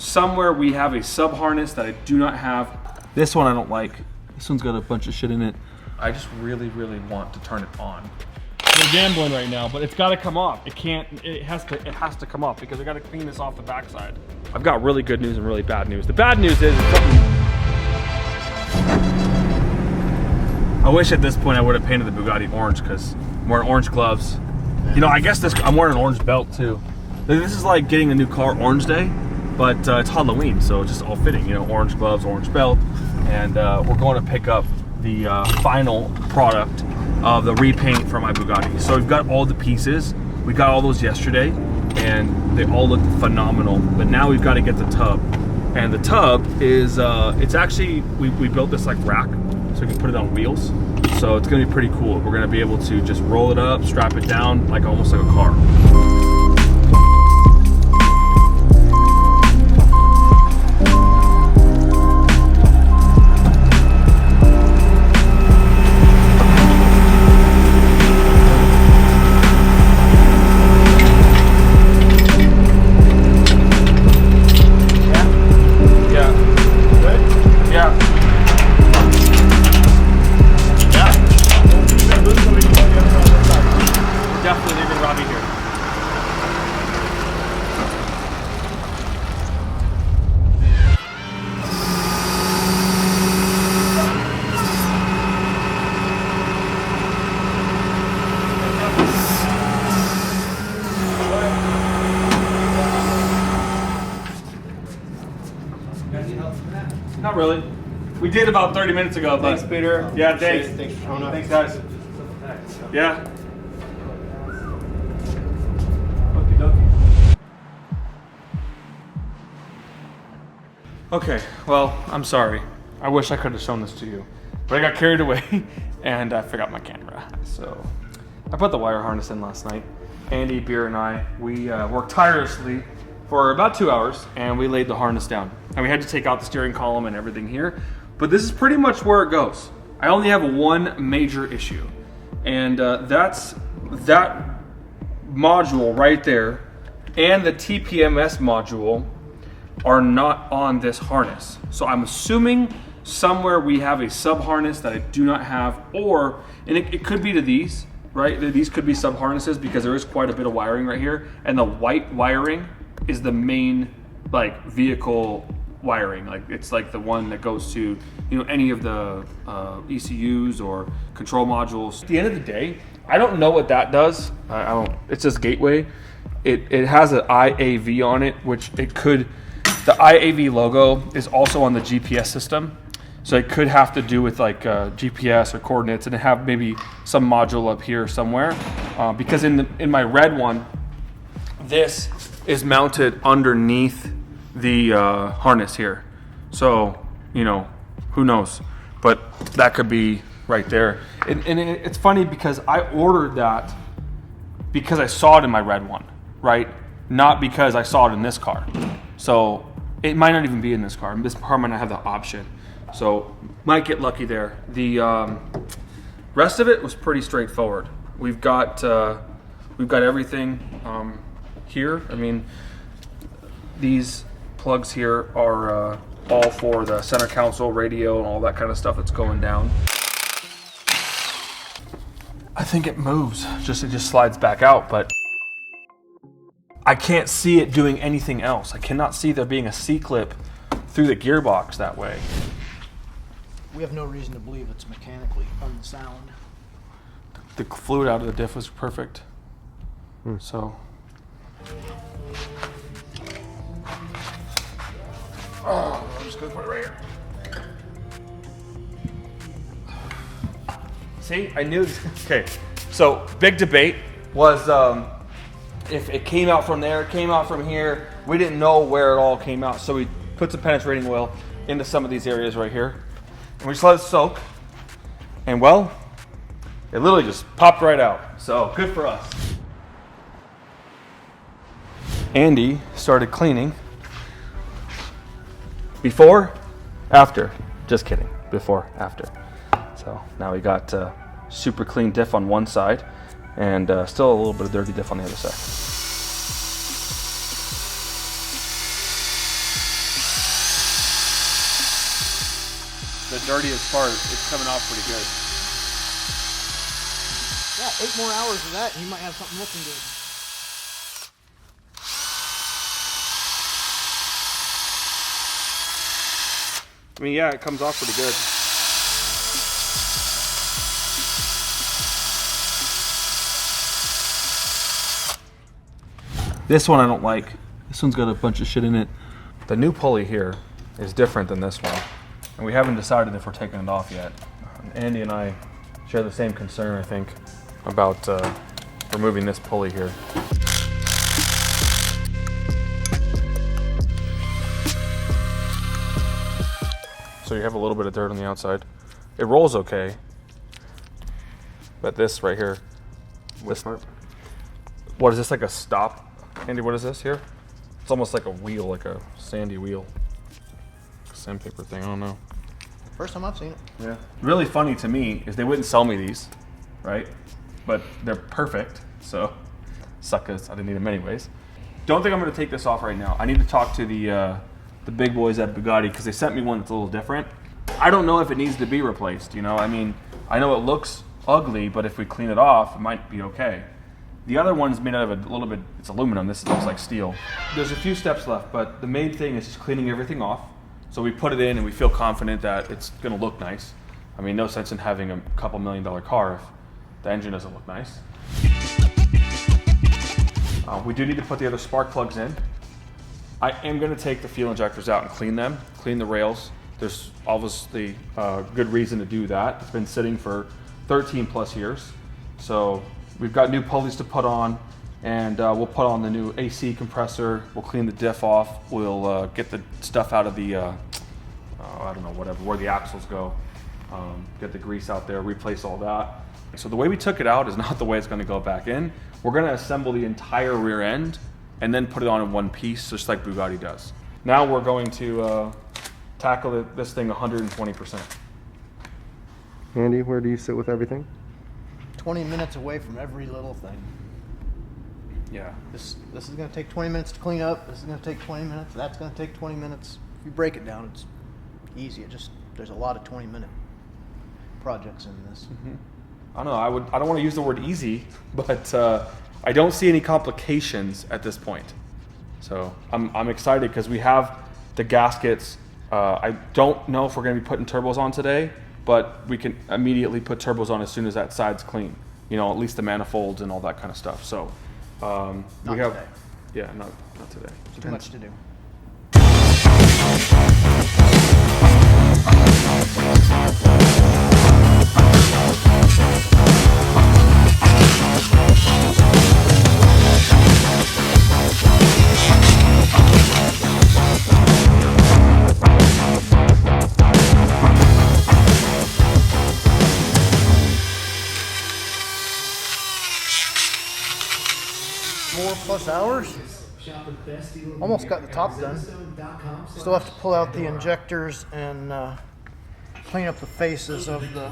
somewhere we have a sub harness that I do not have. This one I don't like. This one's got a bunch of shit in it. I just really want to turn it on. We're gambling right now, but it's got to come off. It can't. It has to come off because I got to clean this off the backside. I've got really good news and really bad news. The bad news is it's something. I wish at this point I would have painted the Bugatti orange because I'm wearing orange gloves. You know, I guess I'm wearing an orange belt too. This is like getting a new car orange day, but it's Halloween, so it's just all fitting. You know, orange gloves, orange belt, and we're going to pick up the final product of the repaint for my Bugatti. So we've got all the pieces. We got all those yesterday, and they all look phenomenal. But now we've got to get the tub, and the tub is it's actually we built this like rack so we can put it on wheels. So it's gonna be pretty cool. We're gonna be able to just roll it up, strap it down like almost like a car. Not really. We did about 30 minutes ago. Thanks, Peter. Yeah, thanks. Thanks for showing up. Thanks, guys. Yeah. Okay, well, I'm sorry. I wish I could have shown this to you, but I got carried away and I forgot my camera. So I put the wire harness in last night. Andy, Beer, and I, we worked tirelessly for about 2 hours, and we laid the harness down. And we had to take out the steering column and everything here, but this is pretty much where it goes. I only have one major issue, and that's that module right there and the TPMS module are not on this harness. So I'm assuming somewhere we have a sub harness that I do not have, or, and it could be to these, right? These could be sub harnesses because there is quite a bit of wiring right here, and the white wiring is the main like vehicle wiring. Like it's like the one that goes to, you know, any of the ECUs or control modules. At the end of the day, I don't know what that does. I don't. It says gateway. It has an IAV on it, which it could. The IAV logo is also on the GPS system, so it could have to do with like GPS or coordinates, and have maybe some module up here somewhere. Because in my red one, this is mounted underneath the harness here. So, you know, who knows? But that could be right there. And it's funny because I ordered that because I saw it in my red one, right? Not because I saw it in this car. So it might not even be in this car. This car might not have the option. So might get lucky there. The rest of it was pretty straightforward. We've got everything here. I mean, these plugs here are all for the center console, radio, and all that kind of stuff that's going down. I think it moves. It just slides back out, but I can't see it doing anything else. I cannot see there being a C-clip through the gearbox that way. We have no reason to believe it's mechanically unsound. The fluid out of the diff was perfect. So. Oh, I'm just gonna put it right here. See, I knew. Okay, so big debate was if it came out from there, it came out from here. We didn't know where it all came out, so we put some penetrating oil into some of these areas right here, and we just let it soak. And well, it literally just popped right out. So good for us. Andy started cleaning. Before, after. Just kidding. Before, after. So now we got super clean diff on one side and still a little bit of dirty diff on the other side. the dirtiest part, it's coming off pretty good. Yeah, 8 more hours of that, and you might have something looking good. I mean, yeah, it comes off pretty good. This one I don't like. This one's got a bunch of shit in it. The new pulley here is different than this one. And we haven't decided if we're taking it off yet. Andy and I share the same concern, I think, about removing this pulley here. So you have a little bit of dirt on the outside. It rolls okay. But this right here, this part. What is this, like a stop? Andy, what is this here? It's almost like a wheel, like a sandy wheel. Sandpaper thing, I don't know. First time I've seen it. Yeah. Really funny to me is they wouldn't sell me these, right? But they're perfect, so suckers, I didn't need them anyways. Don't think I'm gonna take this off right now. I need to talk to the big boys at Bugatti because they sent me one that's a little different. I don't know if it needs to be replaced, you know? I mean, I know it looks ugly, but if we clean it off, it might be okay. The other one's made out of a little bit, it's aluminum, this looks like steel. There's a few steps left, but the main thing is just cleaning everything off. So we put it in and we feel confident that it's gonna look nice. I mean, no sense in having a couple $1 million car if the engine doesn't look nice. We do need to put the other spark plugs in. I am gonna take the fuel injectors out and clean them, clean the rails. There's obviously good reason to do that. It's been sitting for 13 plus years. So we've got new pulleys to put on, and we'll put on the new AC compressor. We'll clean the diff off. We'll get the stuff out of the, I don't know, whatever, where the axles go. Get the grease out there, replace all that. So the way we took it out is not the way it's gonna go back in. We're gonna assemble the entire rear end and then put it on in one piece, just like Bugatti does. Now we're going to tackle this thing 120%. Andy, where do you sit with everything? 20 minutes away from every little thing. Yeah. This is going to take 20 minutes to clean up. This is going to take 20 minutes. That's going to take 20 minutes. If you break it down, it's easy. There's a lot of 20-minute projects in this. Mm-hmm. I don't know. I don't want to use the word easy, but I don't see any complications at this point. So I'm excited because we have the gaskets. I don't know if we're going to be putting turbos on today, but we can immediately put turbos on as soon as that side's clean. You know, at least the manifolds and all that kind of stuff. So we have, today. Yeah, not today. Too much to do. Plus hours. Almost got the top done. Still have to pull out the injectors and clean up the faces of the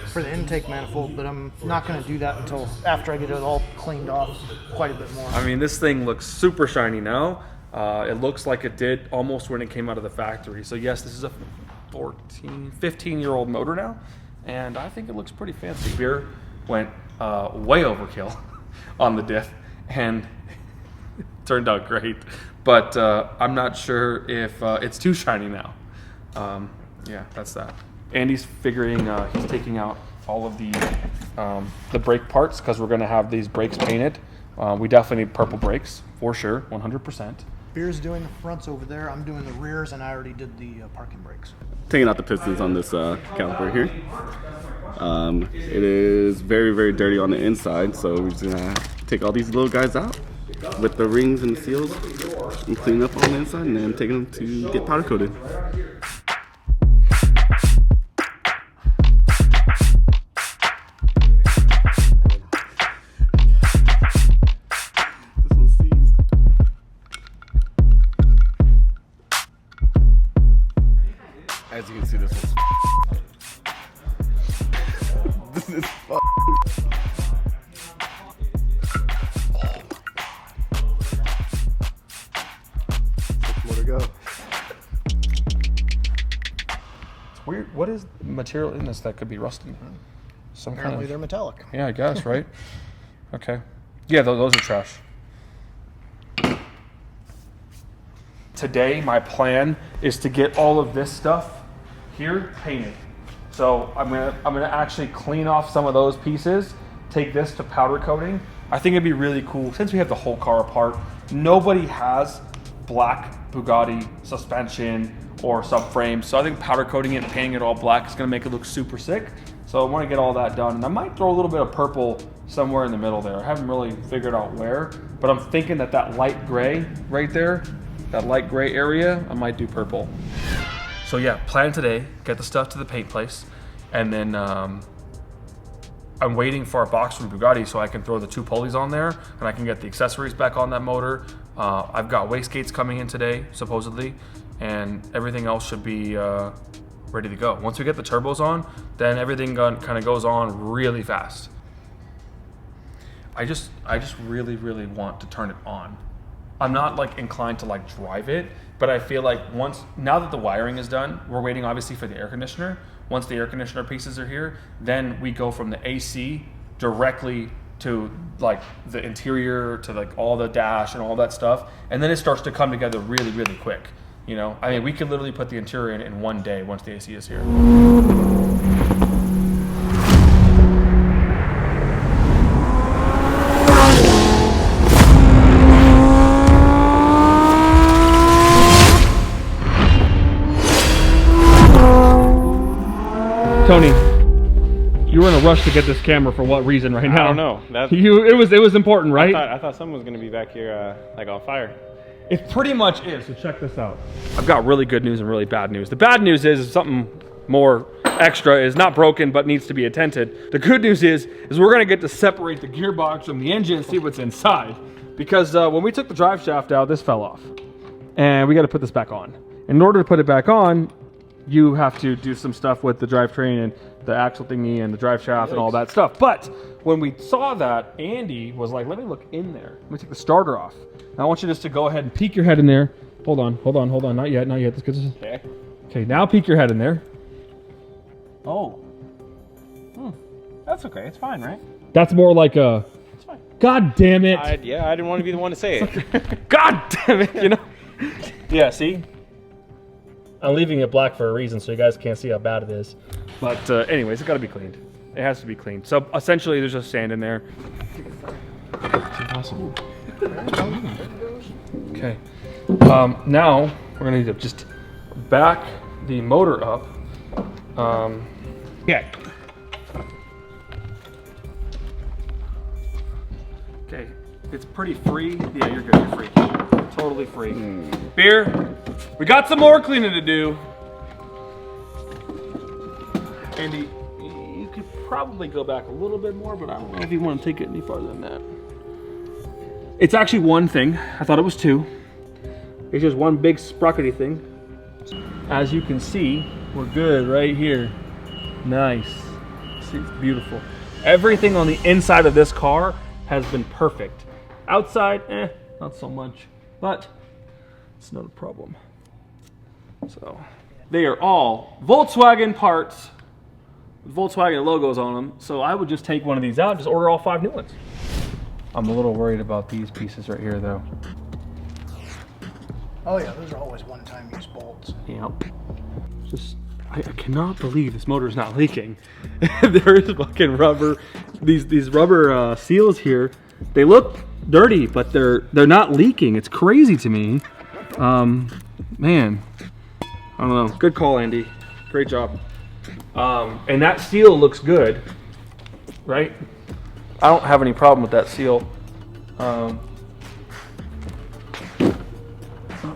for the intake manifold, but I'm not going to do that until after I get it all cleaned off quite a bit more. I mean, this thing looks super shiny now. It looks like it did almost when it came out of the factory. So yes, this is a 15-year-old motor now, and I think it looks pretty fancy. Beer went way overkill on the diff, and it turned out great. But I'm not sure if it's too shiny now. Yeah, that's that. Andy's figuring he's taking out all of the brake parts because we're going to have these brakes painted. We definitely need purple brakes for sure, 100%. Beer's doing the fronts over there. I'm doing the rears, and I already did the parking brakes. Taking out the pistons on this caliper here. It is very, very dirty on the inside, so we're just gonna take all these little guys out with the rings and the seals and clean up on the inside, and then taking them to get powder coated. As you can see, this one's this is more to go. weird. What is material in this that could be rusting? Some Apparently kind of. they're metallic. Yeah, I guess, right? Okay. Yeah, those are trash. Today, my plan is to get all of this stuff here painted. So I'm gonna actually clean off some of those pieces, take this to powder coating. I think it'd be really cool since we have the whole car apart. Nobody has black Bugatti suspension or subframe, so I think powder coating it and painting it all black is gonna make it look super sick. So I want to get all that done, and I might throw a little bit of purple somewhere in the middle there. I haven't really figured out where, but I'm thinking that light gray right there, that light gray area, I might do purple. So yeah, plan today, get the stuff to the paint place, and then I'm waiting for a box from Bugatti so I can throw the 2 pulleys on there, and I can get the accessories back on that motor. I've got wastegates coming in today, supposedly, and everything else should be ready to go. Once we get the turbos on, then everything kind of goes on really fast. I just really want to turn it on. I'm not like inclined to like drive it, but I feel like now that the wiring is done, we're waiting obviously for the air conditioner. Once the air conditioner pieces are here, then we go from the AC directly to like the interior, to like all the dash and all that stuff, and then it starts to come together really quick. You know, I mean, we could literally put the interior in one day once the AC is here. Tony, you were in a rush to get this camera for what reason right now? I don't know. It was important, right? I thought someone was going to be back here like on fire. It pretty much is, so check this out. I've got really good news and really bad news. The bad news is something more extra, is not broken but needs to be attended. The good news is we're gonna get to separate the gearbox from the engine and see what's inside. Because when we took the drive shaft out, this fell off. And we gotta put this back on. In order to put it back on, you have to do some stuff with the drivetrain and the axle thingy and the drive shaft and all that stuff. But when we saw that, Andy was like, let me look in there. Let me take the starter off. Now I want you just to go ahead and peek your head in there. Hold on. Not yet. Okay. Okay, now peek your head in there. Oh. That's okay. It's fine, right? That's more like a... It's fine. God damn it. I didn't want to be the one to say it. God damn it, you know? Yeah, see? I'm leaving it black for a reason so you guys can't see how bad it is. But anyways, it's got to be cleaned. It has to be cleaned. So essentially there's just sand in there. It's impossible. Okay. Now we're going to need to just back the motor up. Yeah. Okay. It's pretty free. Yeah, you're good. You're free. Totally free. Beer. We got some more cleaning to do. Andy, you could probably go back a little bit more, but I don't know if you want to take it any farther than that. It's actually one thing. I thought it was 2. It's just one big sprockety thing. As you can see, we're good right here. Nice. See, it's beautiful. Everything on the inside of this car has been perfect. Outside, not so much, but it's not a problem. So, they are all Volkswagen parts with Volkswagen logos on them. So I would just take one of these out and just order all 5 new ones. I'm a little worried about these pieces right here though. Oh yeah, those are always one-time use bolts. Yep. Just, I cannot believe this motor is not leaking. There is fucking rubber. These rubber seals here, they look dirty, but they're not leaking. It's crazy to me. Man, I don't know. Good call, Andy. Great job. And that seal looks good, right? I don't have any problem with that seal. Not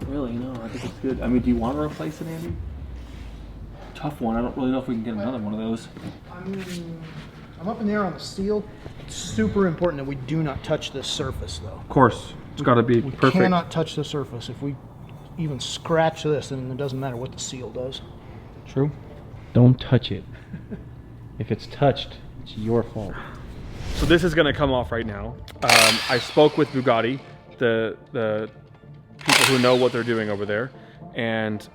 really, no. I think it's good. I mean, do you want to replace it, Andy? Tough one. I don't really know if we can get another one of those. I'm up in the air on the seal. It's super important that we do not touch this surface, though. Of course, it's got to be perfect. We cannot touch the surface. If we even scratch this, then it doesn't matter what the seal does. True. Don't touch it. If it's touched, it's your fault. So this is going to come off right now. I spoke with Bugatti, the people who know what they're doing over there, and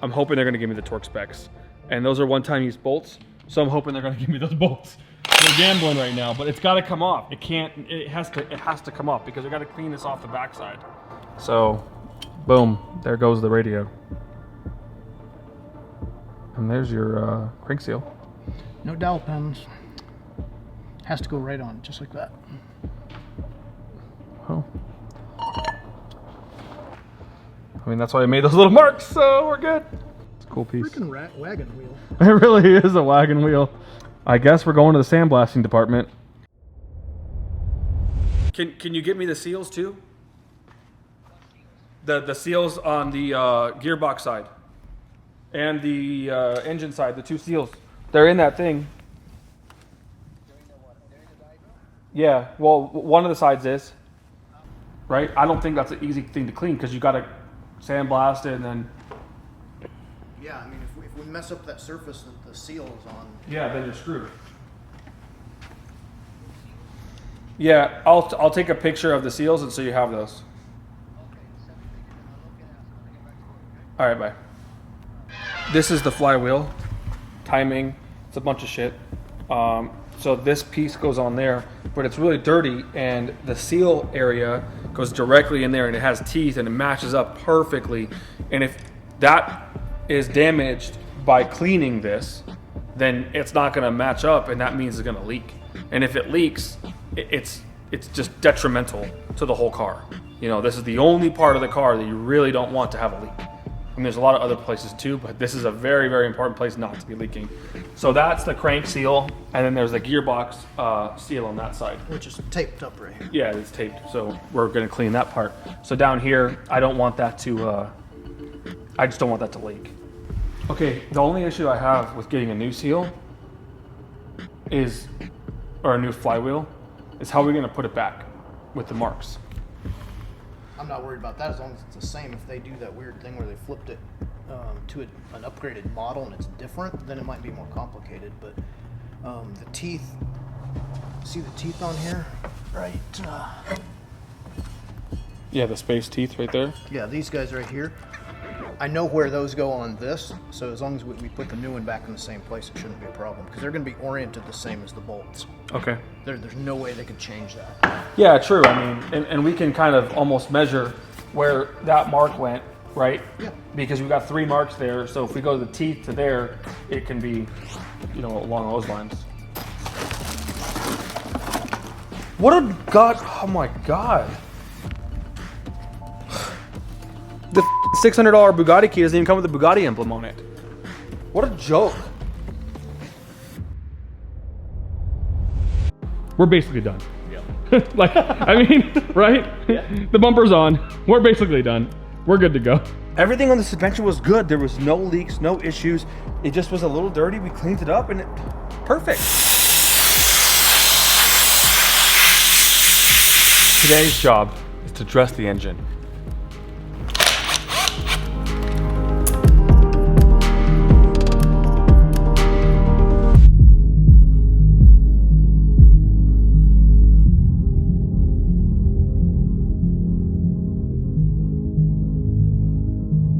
I'm hoping they're going to give me the torque specs. and those are one-time use bolts. So I'm hoping they're gonna give me those bolts. They're gambling right now, but it's gotta come off. It can't, it has to come off because we gotta clean this off the backside. So, boom, there goes the radio. And there's your crank seal. No dowel pins. Has to go right on, just like that. Oh. I mean, that's why I made those little marks, so we're good. It's a cool piece. Freaking wagon wheel. It really is a wagon wheel. I guess we're going to the sandblasting department. Can you get me the seals too? The seals on the gearbox side and the engine side, the two seals. They're in that thing. Yeah, well, one of the sides is, right? I don't think that's an easy thing to clean because you got to sandblast it and then... Yeah, I mean, if we mess up that surface that the seal is on... Yeah, then you're screwed. Yeah, I'll take a picture of the seals and so you have those. All right, bye. This is the flywheel. Timing, it's a bunch of shit. So this piece goes on there, but it's really dirty and the seal area goes directly in there and it has teeth and it matches up perfectly. And if that is damaged by cleaning this, then it's not gonna match up and that means it's gonna leak. And if it leaks, it's just detrimental to the whole car. You know, this is the only part of the car that you really don't want to have a leak. I mean, there's a lot of other places too, but this is a very, very important place not to be leaking. So that's the crank seal, and then there's the gearbox seal on that side. Which is taped up right here. Yeah, it's taped, so we're gonna clean that part. So down here, I don't want that to, I just don't want that to leak. Okay, the only issue I have with getting a new seal is, or a new flywheel, is how we're gonna put it back with the marks. I'm not worried about that as long as it's the same. If they do that weird thing where they flipped it to an upgraded model and it's different, then it might be more complicated. But the teeth, see the teeth on here? Right. Yeah, the space teeth right there. Yeah, these guys right here. I know where those go on this, so as long as we put the new one back in the same place, it shouldn't be a problem because they're going to be oriented the same as the bolts. Okay. There's no way they could change that. Yeah, true. I mean, and we can kind of almost measure where that mark went, right? Yeah. Because we've got 3 marks there, so if we go to the teeth to there, it can be, you know, along those lines. What a god! Oh my god! The $600 Bugatti key doesn't even come with the Bugatti emblem on it. What a joke! We're basically done. Yeah. Like, I mean, right? Yeah. The bumper's on. We're basically done. We're good to go. Everything on the suspension was good. There was no leaks, no issues. It just was a little dirty. We cleaned it up and perfect. Today's job is to dress the engine.